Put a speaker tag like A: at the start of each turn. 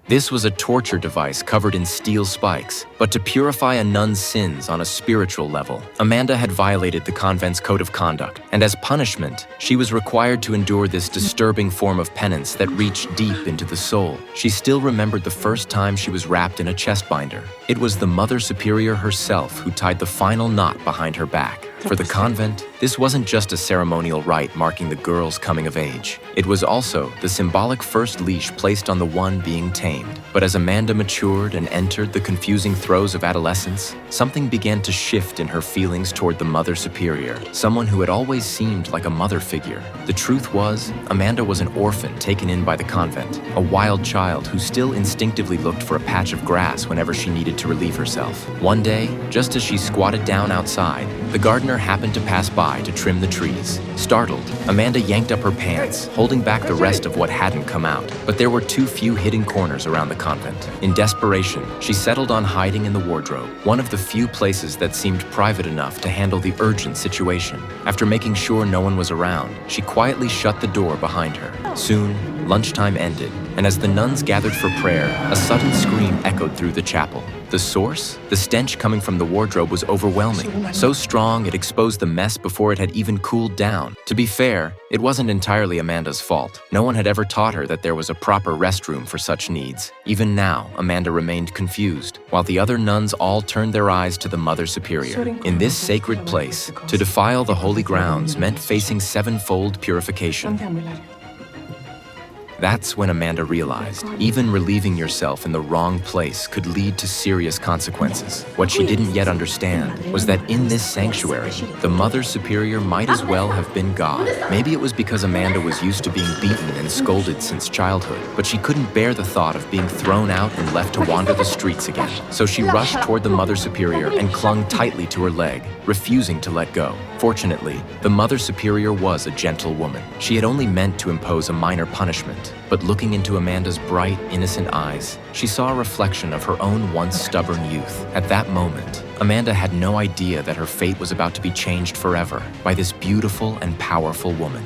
A: This was a torture device covered in steel spikes, but to purify a nun's sins on a spiritual level. Amanda had violated the convent's code of conduct, and as punishment, she was required to endure this disturbing form of penance that reached deep into the soul. She still remembered the first time she was wrapped in a chest binder. It was the Mother Superior herself who tied the final knot behind her back. For the convent, this wasn't just a ceremonial rite marking the girl's coming of age. It was also the symbolic first leash placed on the one being tamed. But as Amanda matured and entered the confusing throes of adolescence, something began to shift in her feelings toward the Mother Superior, someone who had always seemed like a mother figure. The truth was, Amanda was an orphan taken in by the convent, a wild child who still instinctively looked for a patch of grass whenever she needed to relieve herself. One day, just as she squatted down outside, the gardener happened to pass by to trim the trees. Startled, Amanda yanked up her pants, holding back the rest of what hadn't come out. But there were too few hidden corners around the convent. In desperation, she settled on hiding in the wardrobe, one of the few places that seemed private enough to handle the urgent situation. After making sure no one was around, she quietly shut the door behind her. Soon, lunchtime ended, and as the nuns gathered for prayer, a sudden scream echoed through the chapel. The source? The stench coming from the wardrobe was overwhelming, so strong it exposed the mess before it had even cooled down. To be fair, it wasn't entirely Amanda's fault. No one had ever taught her that there was a proper restroom for such needs. Even now, Amanda remained confused, while the other nuns all turned their eyes to the Mother Superior. In this sacred place, to defile the holy grounds meant facing sevenfold purification. That's when Amanda realized, even relieving yourself in the wrong place could lead to serious consequences. What she didn't yet understand was that in this sanctuary, the Mother Superior might as well have been God. Maybe it was because Amanda was used to being beaten and scolded since childhood, but she couldn't bear the thought of being thrown out and left to wander the streets again. So she rushed toward the Mother Superior and clung tightly to her leg, refusing to let go. Fortunately, the Mother Superior was a gentle woman. She had only meant to impose a minor punishment, but looking into Amanda's bright, innocent eyes, she saw a reflection of her own once stubborn youth. At that moment, Amanda had no idea that her fate was about to be changed forever by this beautiful and powerful woman.